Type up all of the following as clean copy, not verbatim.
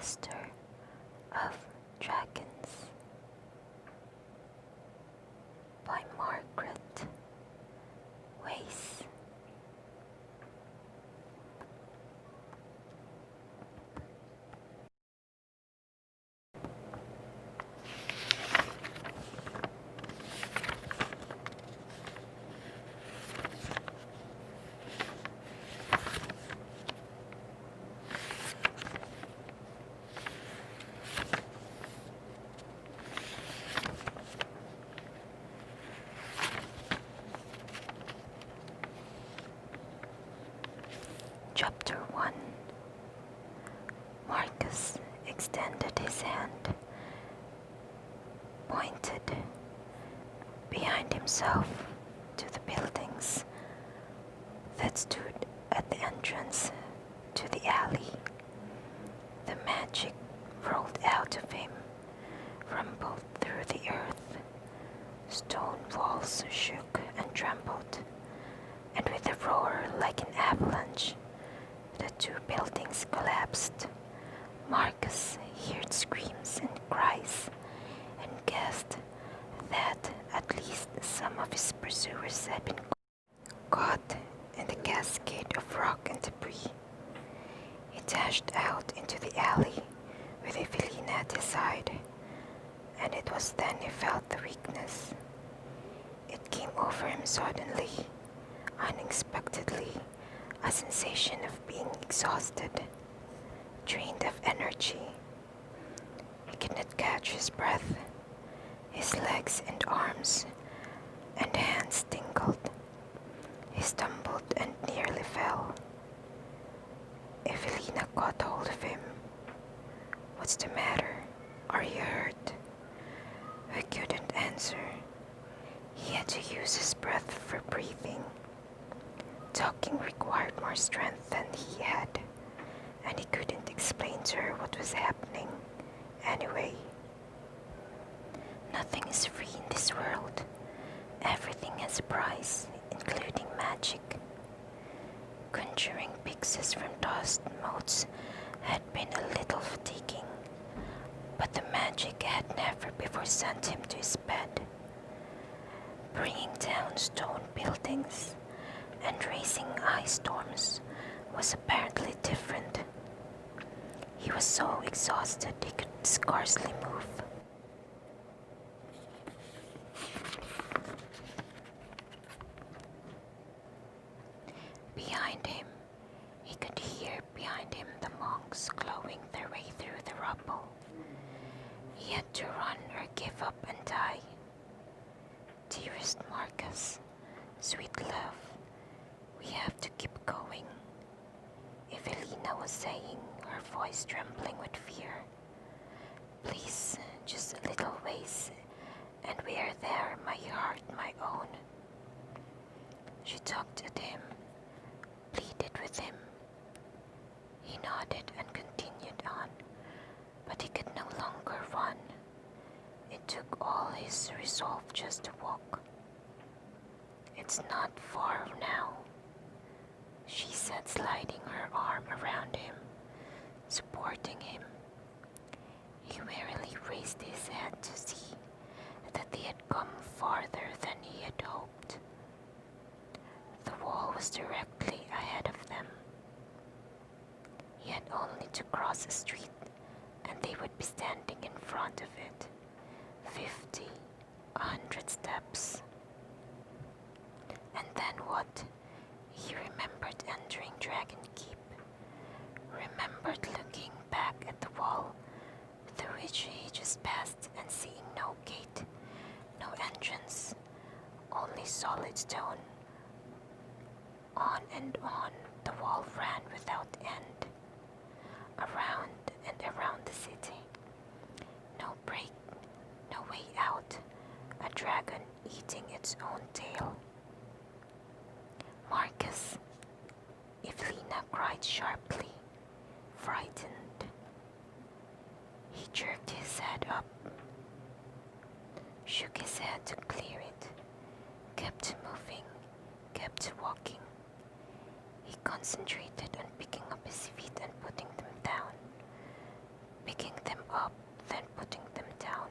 Master of Dragons by Margaret, Weis. Chapter 1. Marcus extended his hand, pointed behind himself to the buildings that stood at the entrance to the alley. The magic rolled out of him, rumbled through the earth. Stone walls shook and trembled, and with a roar like an avalanche, the two buildings collapsed. Marcus heard screams and cries, and guessed that at least some of his pursuers had been caught in the cascade of rock and debris. He dashed out into the alley with Evelina at his side, and it was then he felt the weakness. It came over him suddenly, unexpectedly, a sensation of being exhausted, drained of energy. He could not catch his breath. His legs and arms and hands tingled. He stumbled and nearly fell. Evelina caught hold of him. "What's the matter? Are you hurt?" He couldn't answer. He had to use his breath for breathing. Talking required more strength than he had, and he couldn't explain to her what was happening. Anyway, nothing is free in this world. Everything has a price, including magic. Conjuring pixies from dust motes had been a little fatiguing, but the magic had never before sent him to his bed. Bringing down stone buildings and raising ice storms was apparently different. He was so exhausted he could scarcely move. Behind him, he could hear behind him the monks clawing their way through the rubble. He had to run or give up and die. "Dearest Marcus, sweet love, we have to keep going," Evelina was saying, her voice trembling with fear. "Please, just a little ways, and we are there, my heart, my own." She tugged at him, pleaded with him. He nodded and continued on, but he could no longer run. It took all his resolve just to walk. "It's not far now," she said, sliding her arm around him, supporting him. He wearily raised his head to see that they had come farther than he had hoped. The wall was directly ahead of them. He had only to cross a street, and they would be standing in front of it. 50, 100 steps. And then what? He remembered entering Dragon Keep, remembered looking back at the wall through which he just passed and seeing no gate, no entrance, only solid stone. On and on the wall ran without end, around and around the city. No break, no way out, a dragon eating its own tail. "Marcus!" Evelina cried sharply, frightened. He jerked his head up, shook his head to clear it, kept moving, kept walking. He concentrated on picking up his feet and putting them down. picking them up, then putting them down.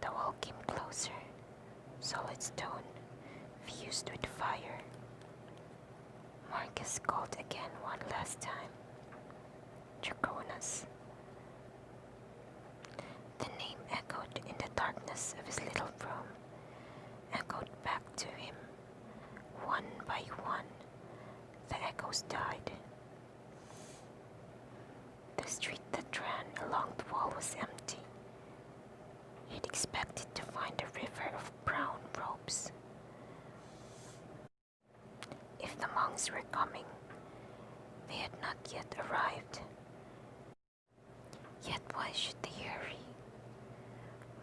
The wall came closer, solid stone, fused with fire. Marcus called again one last time. Draconas. The name echoed in the darkness of his little room, echoed back to him. One by one, the echoes died. The street that ran along the wall was empty. He'd expected to find a river of brown robes. If the monks were coming, they had not yet arrived. Yet why should they hurry?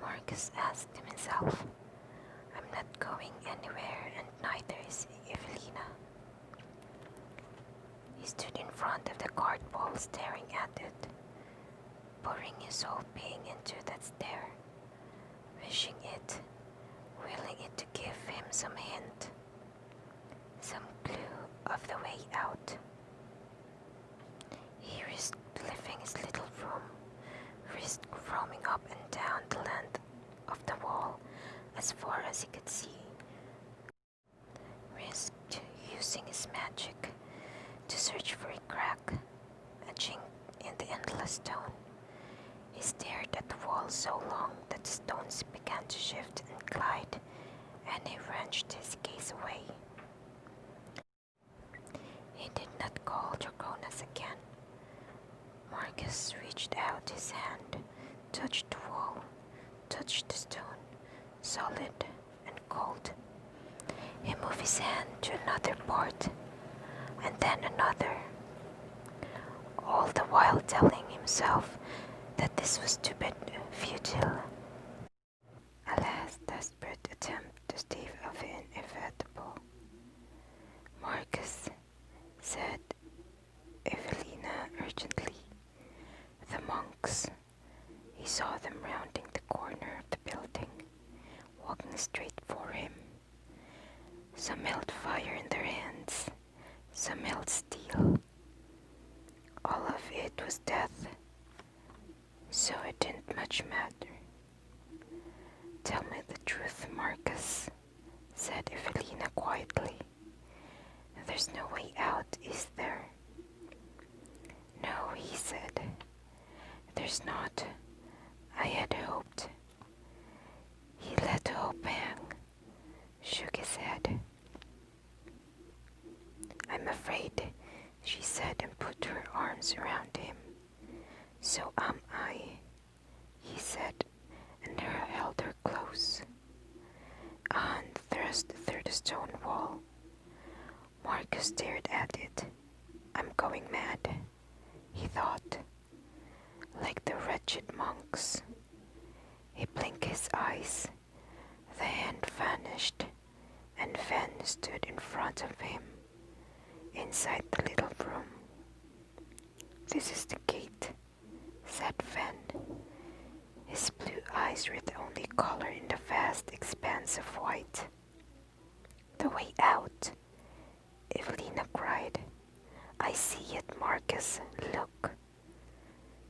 Marcus asked himself. I'm not going anywhere, and neither is Evelina. He stood in front of the card wall staring at it, pouring his whole being into that stare, wishing it, willing it to give him some hint, some clue of the way out. He risked leaving his little room, risked roaming up and down the length of the wall as far as he could see, risked using his magic to search for a crack, a chink in the endless stone. He stared at the wall so long that the stones began to shift and glide, and he wrenched his gaze away. He did not call Draconas again. Marcus reached out his hand, touched the wall, touched the stone, solid and cold. He moved his hand to another part, and then another, all the while telling himself that this was stupid, futile. A last desperate attempt to stave off the inevitable. Marcus, said Evelina urgently. The monks. He saw them rounding the corner of the building, walking straight for him. Some held fire in their hands, some held steel. All of it was death, so it didn't much matter. Tell me the truth, Marcus, said Evelina quietly. There's no way out, is there? No, he said. There's not. I had hoped. He let hope hang, shook his head. I'm afraid, she said and put her arms around him. So am I, he said, and held her close. A hand thrust through the stone wall. Marcus stared at it. I'm going mad, he thought. Like the wretched monks. He blinked his eyes. The hand vanished, and Ven stood in front of him, inside the little room. This is the gate, said Ven. His blue eyes were the only color in the vast expanse of white. The way out, Evelina cried. I see it, Marcus, look.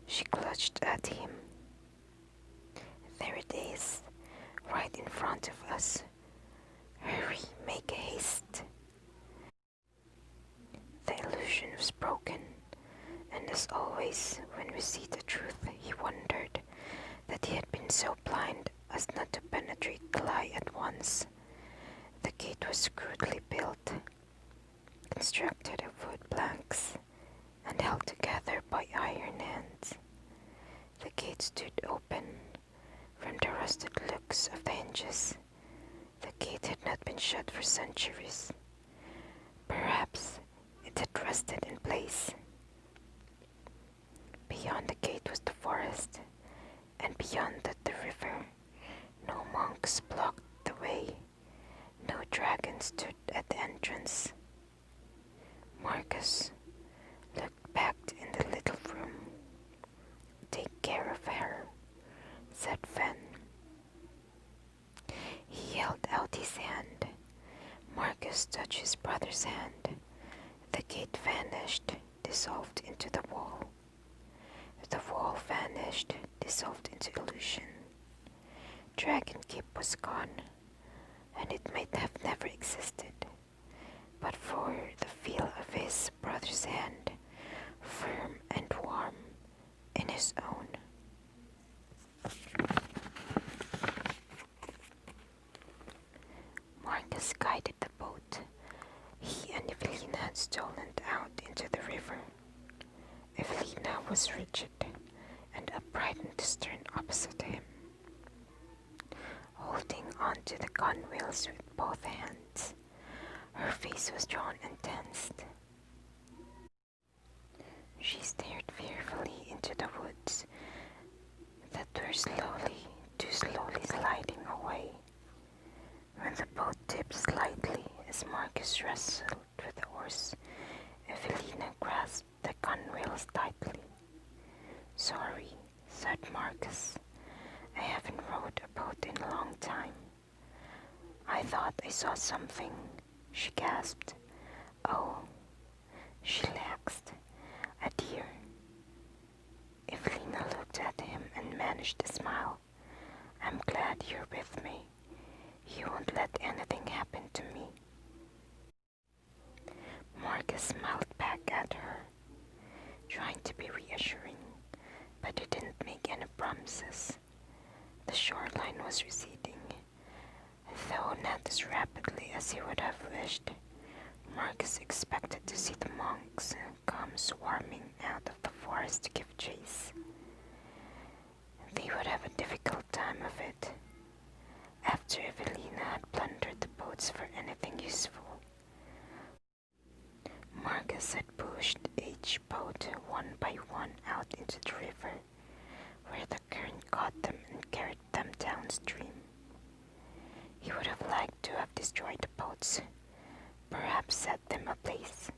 She clutched at him. There it is, right in front of us. Hurry, make haste. The illusion was broken, and as always, when we see the truth, he wondered that he had been so blind as not to penetrate the lie at once. The gate was crudely built, constructed of wood planks, and held together by iron hands. The gate stood open. From the rusted looks of the hinges, the gate had not been shut for centuries. Perhaps it had rested in place. Beyond the gate was the forest, and beyond that the river. No monks blocked the way. No dragon stood at the entrance. Marcus looked back in the little room. Take care of her, said Ven. He held out his hand. Marcus touched his brother's hand. The gate vanished, dissolved into the wall. The wall vanished, dissolved into illusion. Dragon Keep was gone, and it might have never existed, but for the feel of his brother's hand, firm and warm in his own. Marcus guided the boat. He and Evelina had stolen out into the river. Evelina was rigid and upright in the stern opposite him, holding onto the gunwales with both hands. Her face was drawn and tensed. She stared fearfully into the woods that were too slowly sliding away. When the boat tipped slightly as Marcus wrestled with the oars, Evelina grasped the gunwales tightly. "Sorry," said Marcus. "I haven't rowed a boat in a long time." "I thought I saw something," she gasped. "Oh," she laughed. "A deer." Evelina looked at him and managed a smile. "I'm glad you're with me. You won't let anything happen to me." Marcus smiled back at her, trying to be reassuring, but he didn't make any promises. The shoreline was receding, though not as rapidly as he would have wished. Marcus expected to see the monks come swarming out of the forest to give chase. They would have a difficult time of it, after Evelina had plundered the boats for anything useful. Marcus had pushed each boat one by one out into the river, where the current caught them and carried them downstream. He would have liked to have destroyed the boats, perhaps set them ablaze,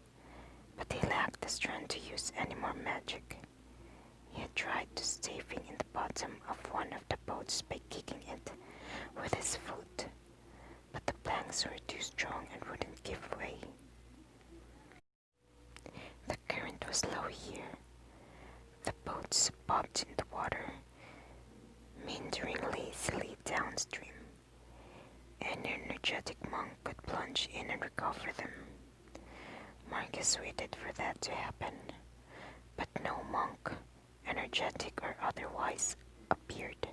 but he lacked the strength to use any more magic. He had tried to staving in the bottom of one of the boats by kicking it with his foot, but the planks were too strong and wouldn't give way. The current was low here. The boats bobbed in the water, meandering lazily downstream. An energetic monk could plunge in and recover them. Marcus waited for that to happen, but no monk, energetic or otherwise, appeared.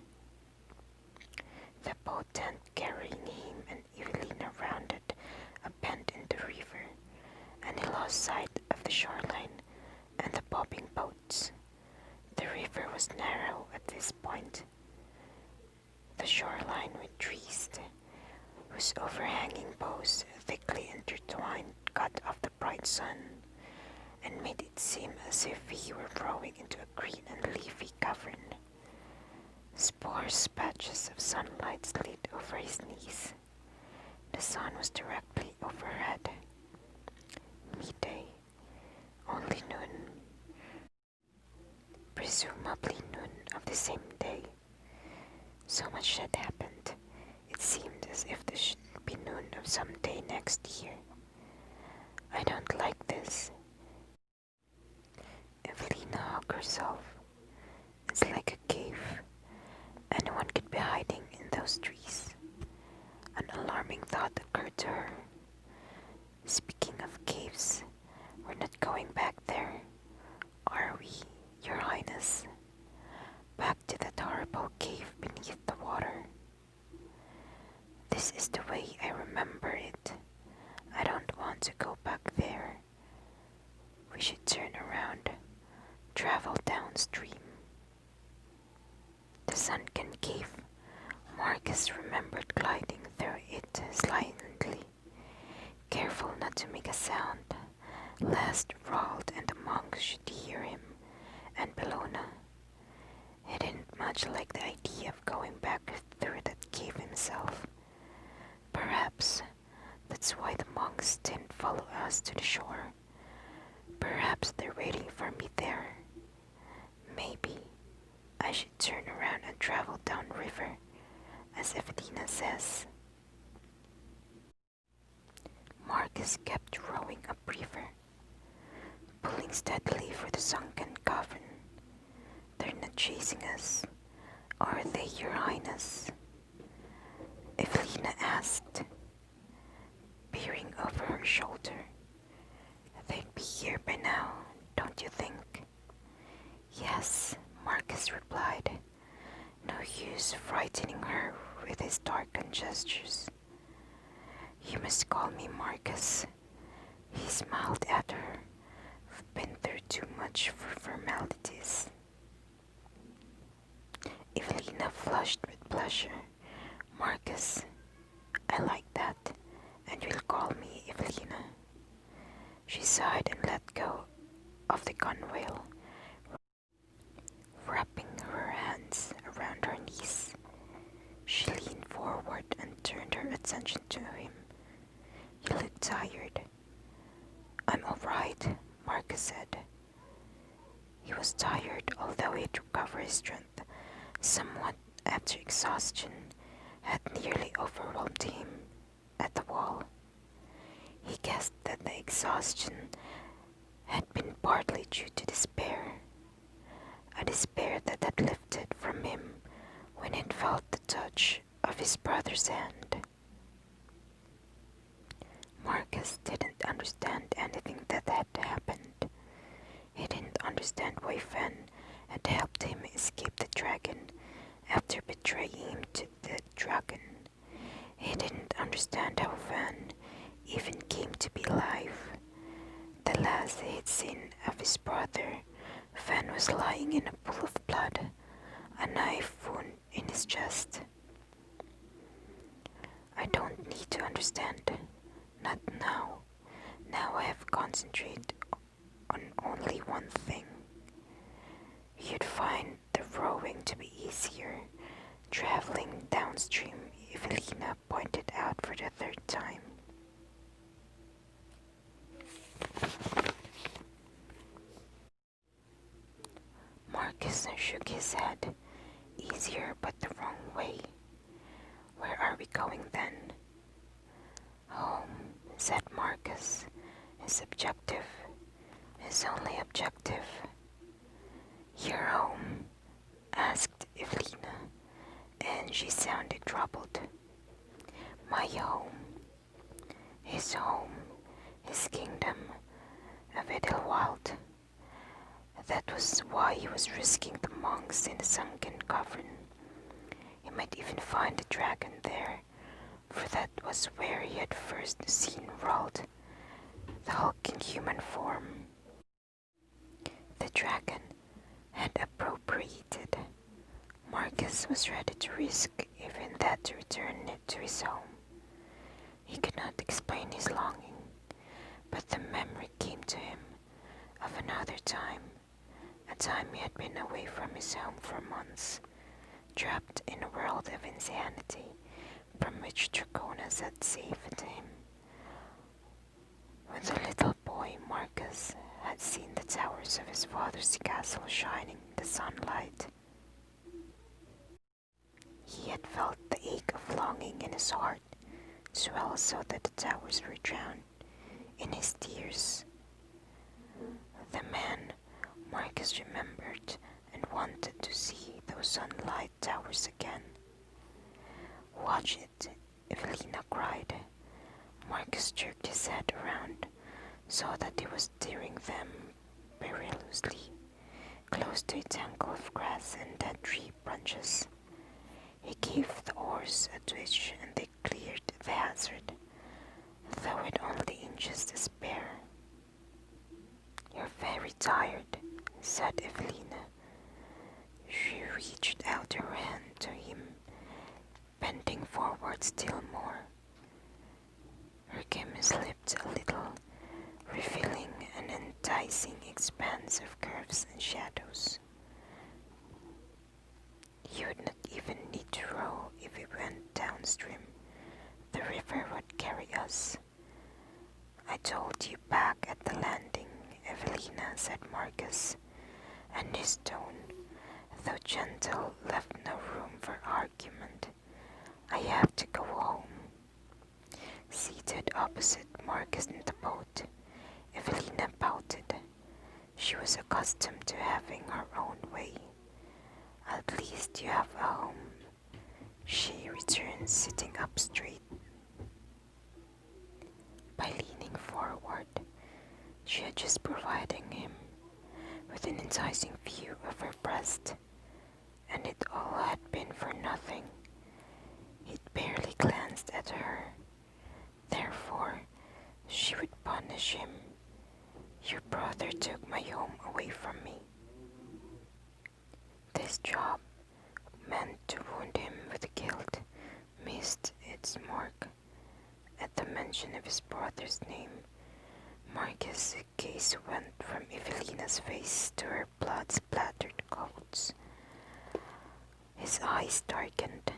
The boat tent carrying him and Evelina rounded a bend in the river, and he lost sight of the shoreline and the bobbing boats. The river was narrow at this point. The shoreline with trees, whose overhanging boughs, thickly intertwined, cut off the bright sun, and made it seem as if he were rowing into a green and leafy cavern. Sparse patches of sunlight slid over his knees. The sun was directly overhead. Midday, only noon. Presumably noon of the same day. So much had happened. It seemed as if this should be noon of some day next year. "I don't like this." Evelina hugged herself. "It's like a cave. Anyone could be hiding in those trees." An alarming thought occurred to her. "Speaking of caves, we're not going back there, are we, Your Highness? Back to that horrible cave beneath the water. This is the way I remember it. I don't want to go back there. We should turn around, travel downstream." The sunken cave. Marcus remembered gliding through it silently, careful not to make a sound, lest Roald and the monks should hear him, and Bellona. He didn't much like the idea of going back through that cave himself. Perhaps that's why the monks didn't follow us to the shore. Perhaps they're waiting for me there. Maybe I should turn around and travel downriver, as Evelina says. Marcus kept rowing upriver, pulling steadily for the sunken cavern. chasing us? Are they, Your Highness? Evelina asked, peering over her shoulder. They'd be here by now, don't you think? Yes, Marcus replied, no use frightening her with his darkened gestures. You must call me Marcus. He smiled at her. I've been through too much for formalities. Evelina flushed with pleasure. Marcus, I like that, and you'll call me Evelina. She sighed and let go of the gunwale, wrapping her hands around her knees. She leaned forward and turned her attention to him. You look tired. I'm all right, Marcus said. He was tired, although he'd recovered his strength somewhat after exhaustion had nearly overwhelmed him at the wall. He guessed that the exhaustion had been partly due to despair, a despair that had lifted from him when it felt the touch of his brother's hand. Marcus didn't understand anything that had happened. He didn't understand why Fen had helped him escape the dragon after betraying him to the dragon. He didn't understand how Fen even came to be alive. The last he had seen of his brother, Fen was lying in a pool of blood, a knife wound in his chest. I don't need to understand. Not now. Now I have concentrated on only one thing. You'd find the rowing to be easier, traveling downstream, Evelina pointed out for the third time. Marcus shook his head. Easier, but the wrong way. Where are we going then? Home, said Marcus. His objective, his only objective. Your home? Asked Evelina, and she sounded troubled. My home. His home, his kingdom of Idlewild. That was why he was risking the monks in the sunken cavern. He might even find the dragon there, for that was where he had first seen Rald, the hulking human form. The dragon had appropriated. Marcus was ready to risk even that to return it to his home. He could not explain his longing, but the memory came to him of another time, a time he had been away from his home for months, trapped in a world of insanity from which Draconas had saved him. When the little boy Marcus had seen the towers of his father's castle shining in the sunlight, he had felt the ache of longing in his heart swell so that the towers were drowned in his tears. The man Marcus remembered and wanted to see those sunlight towers again. Watch it, Evelina cried. Marcus jerked his head around, saw that he was steering them perilously, close to a tangle of grass and dead tree branches. He gave the oars a twitch and they cleared the hazard, though with only inches to spare. You're very tired, said Evelina. She reached out her hand to him, bending forward still more. Her chemise slipped a little, revealing an enticing expanse of curves and shadows. You would not even need to row if we went downstream. The river would carry us. I told you back at the landing, Evelina, said Marcus, and his tone, though gentle, left no room for argument. I have to go home. Seated opposite Marcus in the boat, Evelina pouted. She was accustomed to having her own way. At least you have a home, she returns, sitting up straight. By leaning forward, she had just providing him with an enticing view of her breast, and it all had been for nothing. He'd barely glanced at her. Therefore, she would punish him. Your brother took my home away from me. This job, meant to wound him with guilt, missed its mark. At the mention of his brother's name, Marcus' gaze went from Evelina's face to her blood-splattered coats. His eyes darkened,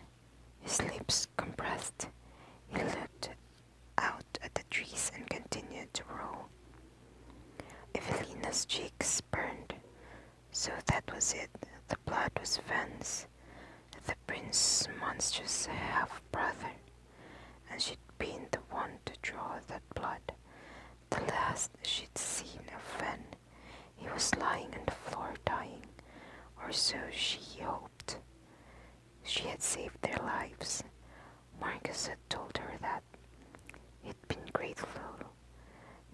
his lips compressed. He looked out at the trees and continued to row. Evelina's cheeks burned. So that was it. The blood was Van's, the prince's monstrous half-brother, and she'd been the one to draw that blood. The last she'd seen of Van, he was lying on the floor dying, or so she hoped. She had saved their lives. Marcus had told her that. He'd been grateful.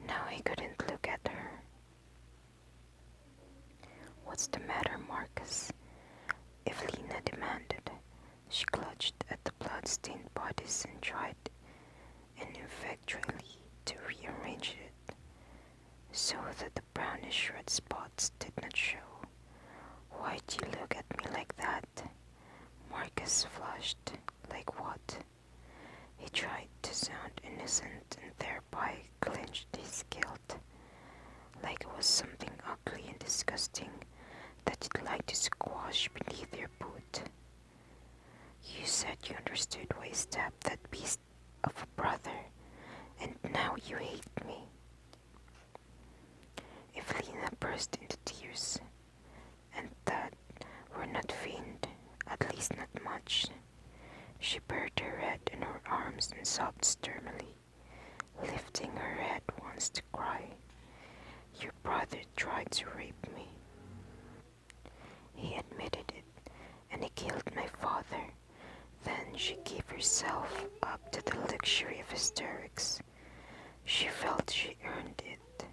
Now he couldn't look at her. What's the matter, Marcus? Evelina demanded. She clutched at the blood-stained bodies and tried ineffectually to rearrange it so that the brownish red spots did not show. Why'd you look at me like that? Marcus flushed. Like what? He tried to sound innocent and thereby clinched his guilt. Like it was something ugly and disgusting that you'd like to squash beneath your boot. You said you understood why I stabbed that beast of a brother, and now you hate me. Evelina burst into tears, and that were not feigned, at least not much. She buried her head in her arms and sobbed sternly, lifting her head once to cry. Your brother tried to rape me. He admitted it, and he killed my father. Then she gave herself up to the luxury of hysterics. She felt she earned it.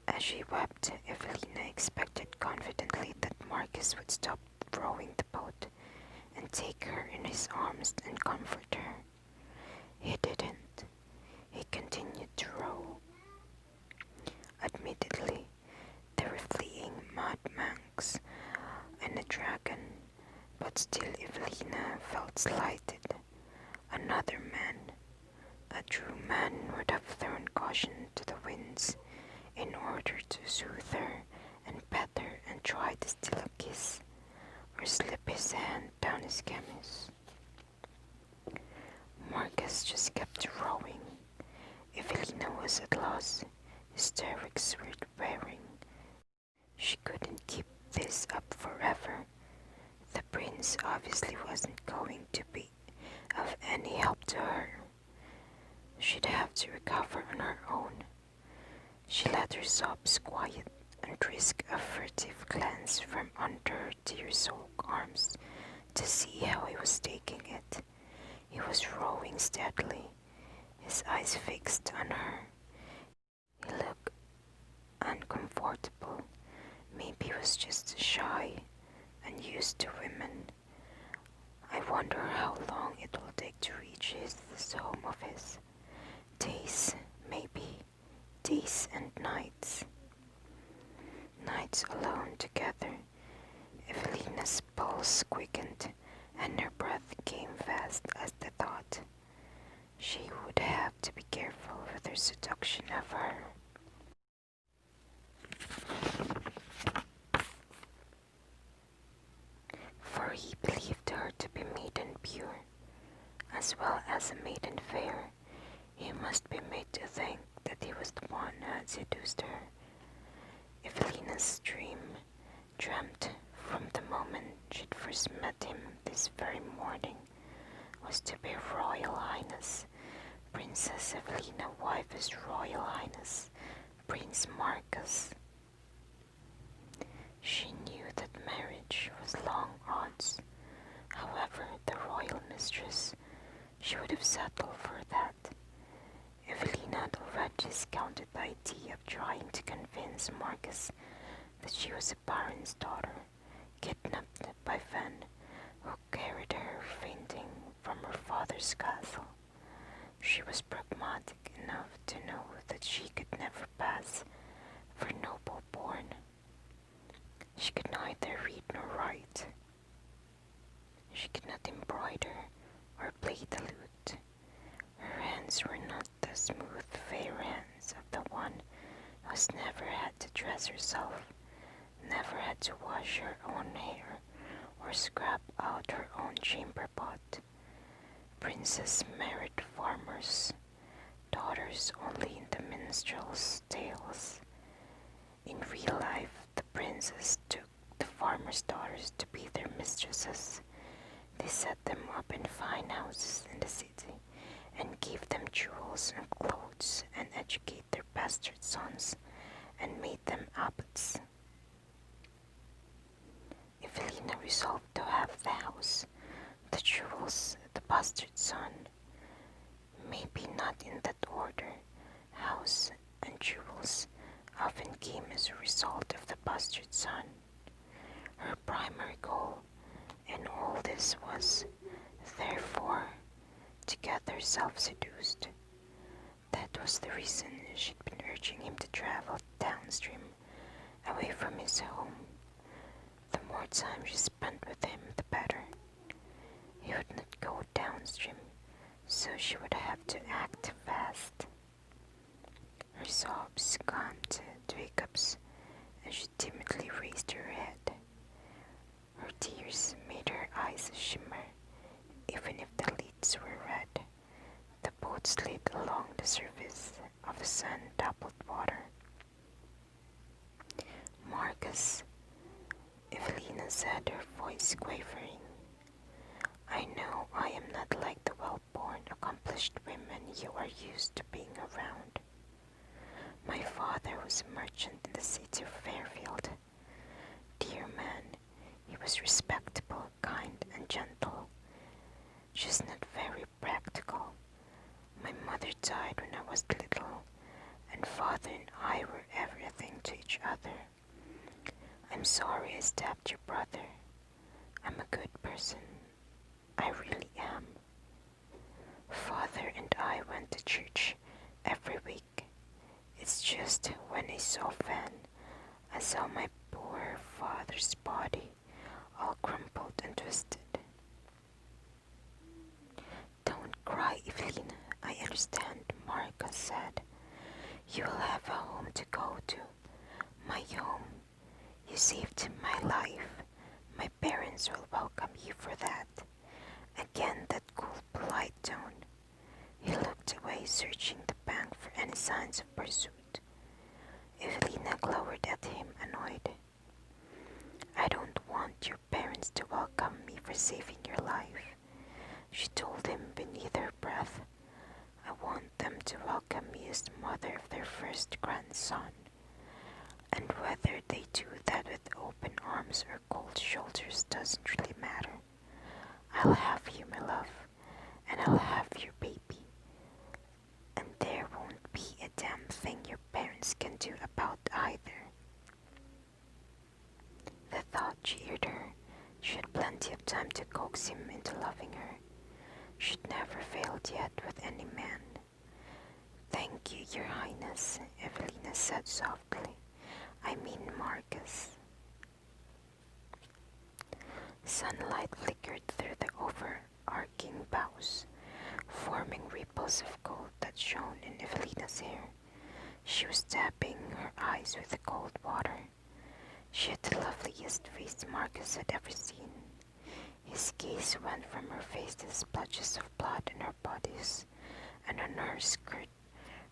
As she wept, Evelina expected confidently that Marcus would stop rowing the boat and take her in his arms and comfort her. He didn't. He continued to row. Admittedly, they were fleeing mad monks and a dragon, but still Evelina felt slighted. Another man, a true man, would have thrown caution to the winds in order to soothe her and pet her and try to steal a kiss or slip his hand down his chemise. Marcus just kept rowing. Evelina was at loss. Hysterics were wearing. She couldn't keep this up forever. The prince obviously wasn't going to be of any help to her. She'd have to recover on her own. She let her sobs quiet and risked a furtive glance from under her tear-soaked arms to see how he was taking it. He was rowing steadily, his eyes fixed on her. He looked uncomfortable. Maybe he was just shy and used to women. I wonder how long it will take to reach this home of his. Days, maybe. Days and nights. Nights alone together. Evelina's pulse quickened and her breath came fast as the thought. She would have to be careful with her seduction of her. For he believed her to be maiden pure, as well as a maiden fair. He must be made to think that he was the one who had seduced her. Evelina's dreamt from the moment she'd first met him this very morning, was to be Royal Highness, Princess Evelina, wife of His Royal Highness, Prince Marcus. She knew that marriage was long trying to convince Marcus that she was a baron's daughter, kidnapped by Fen, who carried her fainting from her father's castle. She was pragmatic enough to know that she could never pass for noble-born. She could neither read nor write. She could not embroider or play the lute. Her hands were not the smooth, fair hands of the one who has never had to dress herself, never had to wash her own hair or scrap out her own chamber pot. Princes married farmers, daughters only in the minstrels' tales. In real life, the princes took the farmers' daughters to be their mistresses. They set them up in fine houses in the city and gave them jewels and clothes and educated their bastard sons and made them abbots. Evelina resolved to have the house, the jewels, the bastard son. Maybe not in that order. House and jewels often came as a result of the bastard son. Her primary goal in all this was, therefore, to get herself seduced. That was the reason she'd been urging him to travel downstream, away from his home. The more time she spent with him, the better. He would not go downstream, so she would have to act fast. Her sobs calmed to hiccups, and she timidly raised her head. Her tears made her eyes shimmer, even if the lids were red. The boat slid along the surface of the sun-dappled water. Marcus, Evelina said, her voice quavering. I know I am not like the well-born, accomplished women you are used to being around. My father was a merchant in the city of Fairfield. Dear man, he was respectable, kind, and gentle, just not very practical. My mother died when I was little, and father and I were everything to each other. I'm sorry I stabbed your brother. I'm a good person. I really am. Father and I went to church every week. It's just when I saw Fen, I saw my poor father's body all crumpled and twisted. Don't cry, Evelina. I understand, Margaret said. You will have a home to go to. My home. You saved my life. My parents will welcome you for that. Again that cool, polite tone. He looked away, searching the bank for any signs of pursuit. Evelina glowered at him, annoyed. I don't want your parents to welcome me for saving your life, she told him beneath her breath. I want them to welcome me as the mother of their first grandson. And whether they do that with open arms or cold shoulders doesn't really matter. I'll have you, my love, and I'll have your baby. And there won't be a damn thing your parents can do about either. The thought cheered her. She had plenty of time to coax him into loving her. She'd never failed yet with any man. Thank you, Your Highness, Evelina said softly. I mean Marcus. Sunlight flickered through the overarching boughs, forming ripples of gold that shone in Evelina's hair. She was dabbing her eyes with the cold water. She had the loveliest face Marcus had ever seen. His gaze went from her face to the splotches of blood on her bodice, and on her skirt,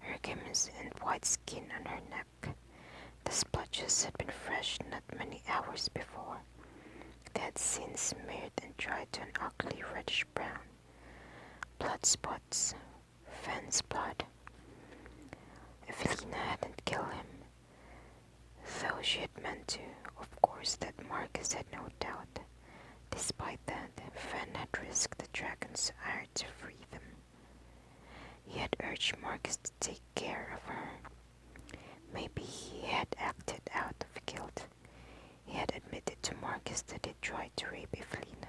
her gimmies and white skin on her neck. The splotches had been fresh not many hours before. They had since smeared and dried to an ugly reddish brown. Blood spots. Fen's blood. Evelina hadn't killed him, though she had meant to. Of course, that Marcus had no doubt. Despite that, Fen had risked the dragon's ire to free them. He had urged Marcus to take care of her. Maybe he had acted out of guilt. He had admitted to Marcus that he tried to rape Evelina.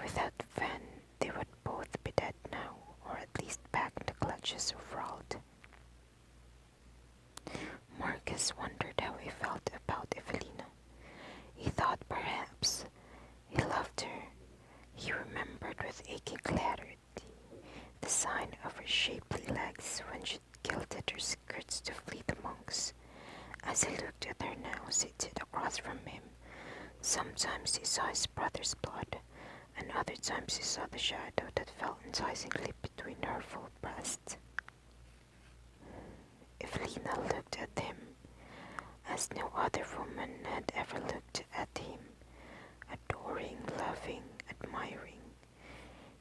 Without Van, they would both be dead now, or at least back in the clutches of Rald. Marcus wondered how he felt about Evelina. He thought perhaps he loved her. He remembered with aching clarity the sign of her shapely legs when she kilted her skirts to flee the monks. As he looked at her now seated across from him, sometimes he saw his brother's blood, and other times he saw the shadow that fell enticingly between her full breasts. Evelina looked at him as no other woman had ever looked at him, adoring, loving, admiring.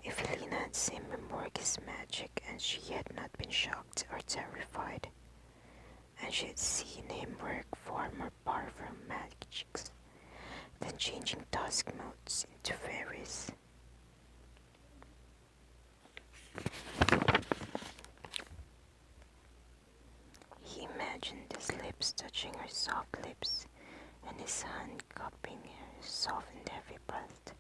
Evelina had seen Marcus' magic, and she had not been shocked or terrified, and she had seen him work far more powerful magics than changing dusk motes into fairies. He imagined his lips touching her soft lips, and his hand cupping her soft and heavy breast,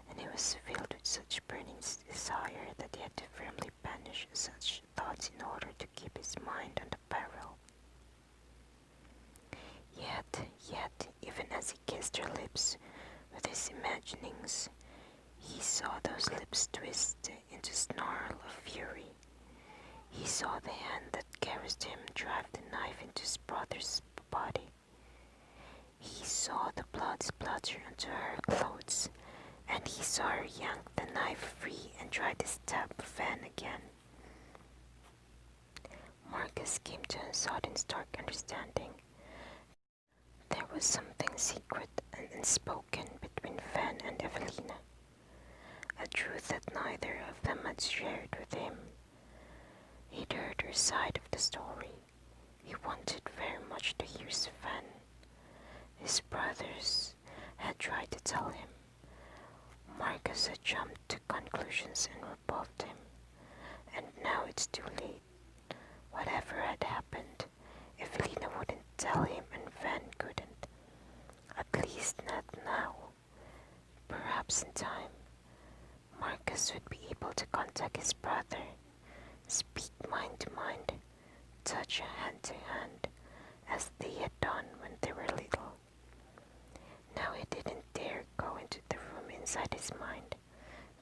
and he was filled with such burning desire that he had to firmly banish such thoughts in order to keep his mind on the barrel. Yet, even as he kissed her lips with his imaginings, he saw those lips twist into a snarl of fury. He saw the hand that caressed him drive the knife into his brother's body. He saw the blood splatter onto her clothes, and he saw her yank the knife free and try to stab Van again. Marcus came to a sudden stark understanding. There was something secret and unspoken between Van and Evelina, a truth that neither of them had shared with him. He'd heard her side of the story. He wanted very much to hear Van. His brothers had tried to tell him. Marcus had jumped to conclusions and rebuffed him, and now it's too late. Whatever had happened, Evelina wouldn't tell him and Van couldn't. At least not now. Perhaps in time, Marcus would be able to contact his brother, speak mind to mind, touch hand to hand, as they had done when they were little. Now he didn't dare go into the room inside his mind,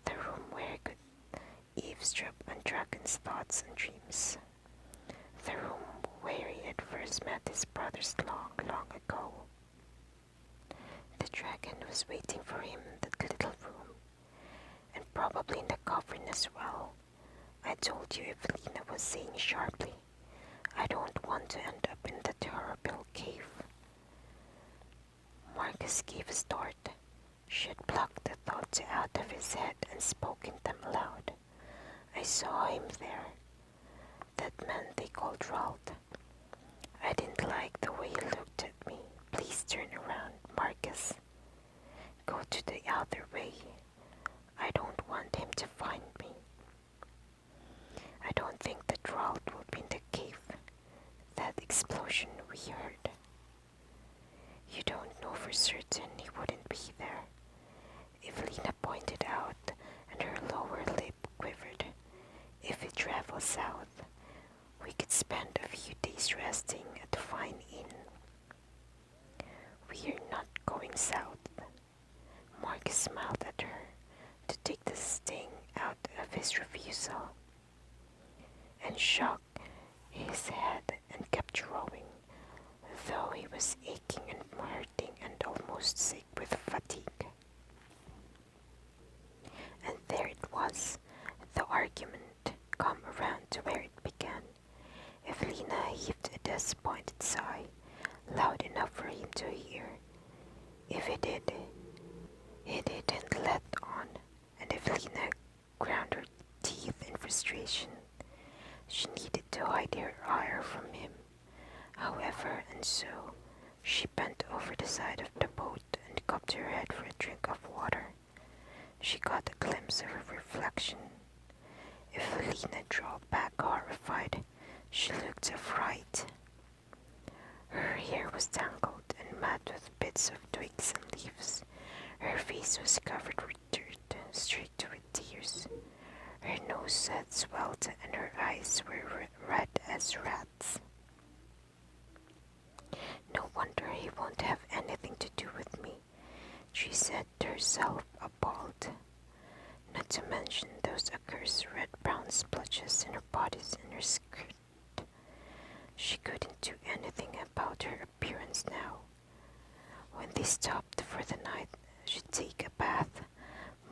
the room where he could eavesdrop on Dragon's thoughts and dreams, the room where he had first met his brothers long, long ago. The dragon was waiting for him in that little room, and probably in the cavern as well. I told you, Evelina was saying sharply. I don't want to end up in that horrible cave. Marcus gave a start. She had plucked the thoughts out of his head and spoken them aloud. I saw him there. That man they called Rald. I didn't like the way he looked at me. Please turn around, Marcus. Go to the other way. I don't want him to find me. I don't think that Rald will be in the cave. That explosion we heard. You don't know for certain he wouldn't be there. Evelina pointed out, and her lower lip quivered. If we travel south, we could spend a few days resting at a fine inn. We're not going south. Marcus smiled at her to take the sting out of his refusal, and shook his head and kept rowing, though he was aching and hurting and almost sick with fatigue. And there it was, the argument come around to where it began. Evelina heaved a disappointed sigh, loud enough for him to hear. If he didn't let on, and Evelina ground her teeth in frustration. She needed to hide her ire from him, however, and so she bent over the side of the boat and cupped her head for a drink of water. She got a glimpse of her reflection. Evelina drew back horrified. She looked a fright. was tangled and mud with bits of twigs and leaves. Her face was covered with dirt, streaked with tears. Her nose had swelled and her eyes were red as rats. No wonder he won't have anything to do with me, she said to herself, appalled. Not to mention those accursed red-brown splotches in her bodice and her skirt. She couldn't do anything about her appearance now. When they stopped for the night, she'd take a bath,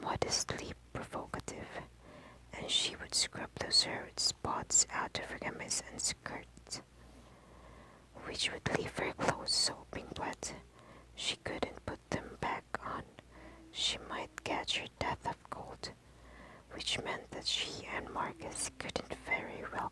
modestly provocative, and she would scrub those horrid spots out of her chemise and skirt, which would leave her clothes sopping wet. She couldn't put them back on. She might catch her death of cold, which meant that she and Marcus couldn't very well